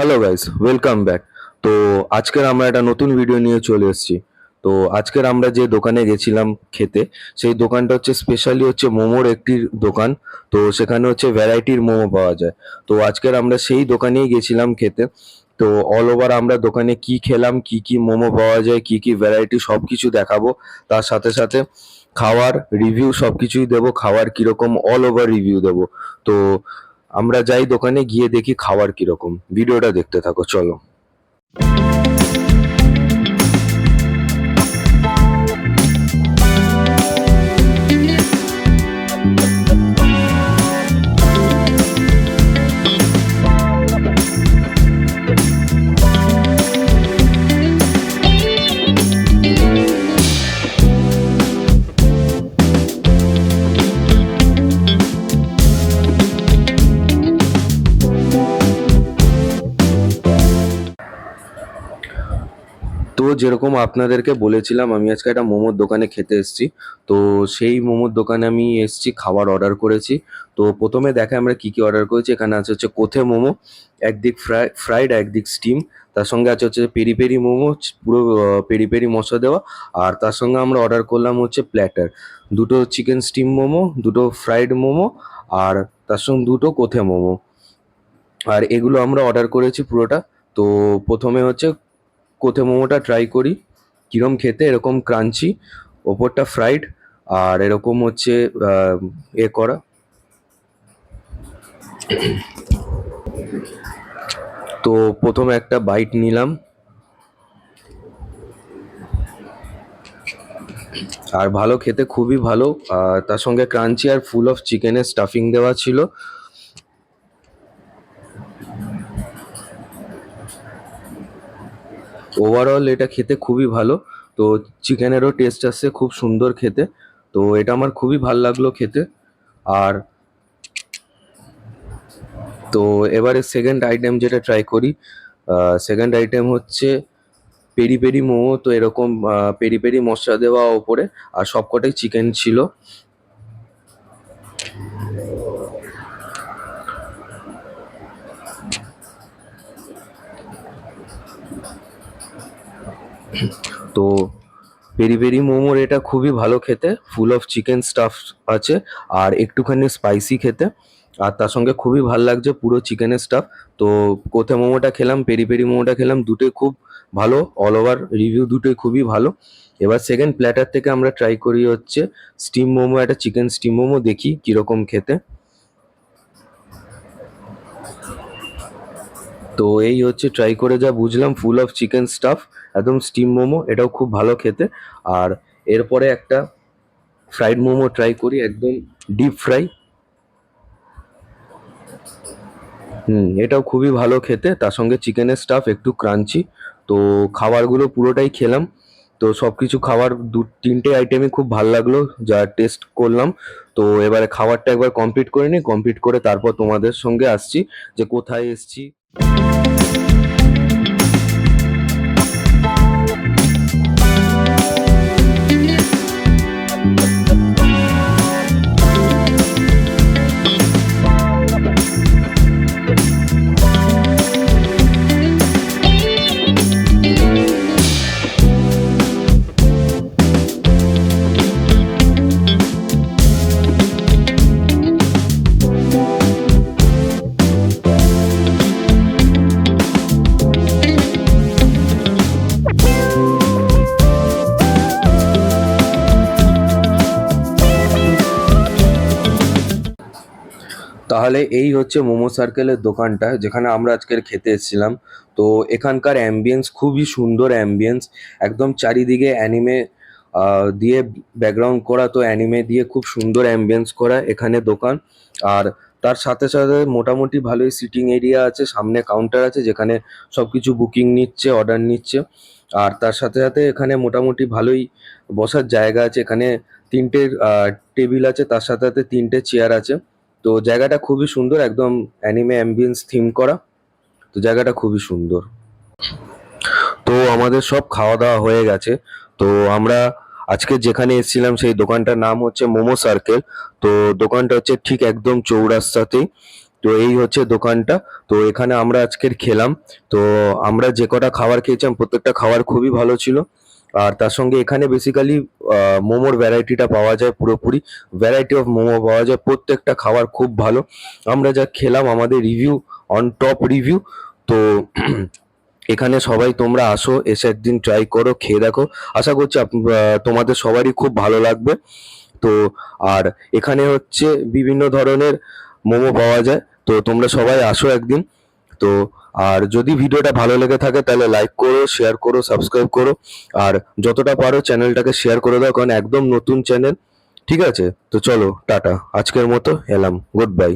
Hello guys, welcome back. তো আজকের আমরা একটা নতুন ভিডিও নিয়ে চলে এসেছি। তো আজকের আমরা যে দোকানে গেছিলাম খেতে, সেই দোকানটা হচ্ছে স্পেশালি হচ্ছে মোমোর একটি দোকান। তো সেখানে হচ্ছে ভ্যারাইটির মোমো পাওয়া যায়। তো আজকের আমরা সেই দোকানেই গেছিলাম খেতে। তো অল ওভার আমরা দোকানে কি খেলাম, কি কি মোমো পাওয়া যায়, কি কি ভ্যারাইটি সবকিছু দেখাবো। তার সাথে সাথে খাওয়ার রিভিউ সবকিছুই দেবো, খাওয়ার কিরকম অল ওভার রিভিউ দেবো। তো আমরা যাই দোকানে গিয়ে দেখি খাবার কিরকম। ভিডিওটা দেখতে থাকো, চলো। তো যেরকম আপনাদেরকে বলেছিলাম, আমি আজকে একটা মোমোর দোকানে খেতে এসেছি। তো সেই মোমোর দোকানে আমি এসেছি, খাবার অর্ডার করেছি। তো প্রথমে দেখে আমরা কি কি অর্ডার করেছি। এখানে আছে হচ্ছে কোথে মোমো, একদিক ফ্রাইড একদিক স্টিম। তার সঙ্গে আছে হচ্ছে পেরি পেরি মোমো, পুরো পেরি পেরি মশলা দেওয়া। আর তার সঙ্গে আমরা অর্ডার করলাম হচ্ছে প্ল্যাটার, দুটো চিকেন স্টিম মোমো, দুটো ফ্রাইড মোমো, আর তার সঙ্গে দুটো কোথে মোমো। আর এগুলো আমরা অর্ডার করেছি পুরোটা। তো প্রথমে হচ্ছে কোথে মোমোটা ট্রাই করি কিরম খেতে, এরকম ক্রাঞ্চি, ওপরটা ফ্রাইড, আর এরকম হচ্ছে এ করা। তো প্রথমে একটা বাইট নিলাম, আর ভালো খেতে, খুবই ভালো। তার সঙ্গে ক্রাঞ্চি আর ফুল অফ চিকেনের স্টাফিং দেওয়া ছিল। ওভারঅল এটা খেতে খুবই ভালো। তো চিকেনেরও টেস্ট আসছে খুব সুন্দর খেতে। তো এটা আমার খুবই ভালো লাগলো খেতে। আর তো এবারে সেকেন্ড আইটেম যেটা ট্রাই করি, সেকেন্ড আইটেম হচ্ছে পেরি পেরি মোমো। তো এরকম পেরি পেরি মশলা দেওয়া ওপরে, আর সবকটাই চিকেন ছিল। তো পেরি পেরি মোমোর এটা খুবই ভালো খেতে, ফুল অফ চিকেন স্টাফ আছে, আর একটুখানি স্পাইসি খেতে। আর তার সঙ্গে খুবই ভালো লাগছে পুরো চিকেনের স্টাফ। তো কোথা মোমোটা খেলাম, পেরি পেরি মোমোটা খেলাম, দুটোই খুব ভালো। অল ওভার রিভিউ দুটোই খুবই ভালো। এবার সেকেন্ড প্ল্যাটার থেকে আমরা ট্রাই করি হচ্ছে স্টিম মোমো, একটা চিকেন স্টিম মোমো, দেখি কিরকম খেতে। তো এই হচ্ছে ট্রাই করে যা বুঝলাম, ফুল অফ চিকেন স্টাফ, একদম স্টিম মোমো, এটাও খুব ভালো খেতে। আর এরপরে একটা ফ্রাইড মোমো ট্রাই করি, একদম ডিপ ফ্রাই। এটাও খুবই ভালো খেতে, তার সঙ্গে চিকেনের স্টাফ একটু ক্রাঞ্চি। তো খাবারগুলো পুরোটাই খেলাম। তো সবকিছু খাবার তিনটে আইটেমই খুব ভালো লাগলো যা টেস্ট করলাম। তো এবারে খাবারটা একবার কমপ্লিট করে নিই, কমপ্লিট করে তারপর তোমাদের সঙ্গে আসছি যে কোথায় এসছি। তাহলে এই হচ্ছে মোমো সার্কেলের দোকানটা, যেখানে আমরা আজকের খেতে এসেছিলাম। তো এখানকার অ্যাম্বিয়েন্স খুবই সুন্দর অ্যাম্বিয়েন্স, একদম চারিদিকে অ্যানিমে দিয়ে ব্যাকগ্রাউন্ড করা। তো অ্যানিমে দিয়ে খুব সুন্দর অ্যাম্বিয়েন্স করা এখানে দোকান। আর তার সাথে সাথে মোটামুটি ভালোই সিটিং এরিয়া আছে, সামনে কাউন্টার আছে যেখানে সবকিছু বুকিং নিচ্ছে, অর্ডার নিচ্ছে। আর তার সাথে সাথে এখানে মোটামুটি ভালোই বসার জায়গা আছে। এখানে তিনটে টেবিল আছে, তার সাথে সাথে তিনটে চেয়ার আছে। তো জায়গাটা খুবই সুন্দর, একদম অ্যানিমে অ্যাম্বিয়েন্স থিম করা। তো জায়গাটা খুবই সুন্দর। তো আমাদের সব খাওয়া দাওয়া হয়ে গেছে। তো আমরা আজকে যেখানে এসেছিলাম সেই দোকানটার নাম হচ্ছে মোমো সার্কেল। তো দোকানটা হচ্ছে ঠিক একদম চৌরাস্তাতেই। তো এই হচ্ছে দোকানটা। তো এখানে আমরা আজকের খেলাম। তো আমরা যে কটা খাবার খেয়েছিলাম প্রত্যেকটা খাবার খুবই ভালো ছিল। আর তার সঙ্গে এখানে বেসিক্যালি মোমোর ভ্যারাইটিটা পাওয়া যায়, পুরোপুরি ভ্যারাইটি অফ মোমো পাওয়া যায়, প্রত্যেকটা খাবার খুব ভালো। আমরা যা খেলাম আমাদের রিভিউ অন টপ রিভিউ। তো এখানে সবাই তোমরা আসো, এসে একদিন ট্রাই করো, খেয়ে দেখো। আশা করছি তোমাদের সবারই খুব ভালো লাগবে। তো আর এখানে হচ্ছে বিভিন্ন ধরনের মোমো পাওয়া যায়। তো তোমরা সবাই আসো একদিন। তো আর যদি ভিডিওটা ভালো লেগে থাকে তাহলে লাইক করো, শেয়ার করো, সাবস্ক্রাইব করো। আর যতটা পারো চ্যানেলটাকে শেয়ার করে দাও, কারণ একদম নতুন চ্যানেল। ঠিক আছে? তো চলো টাটা, আজকের মতো এলাম, গুড বাই।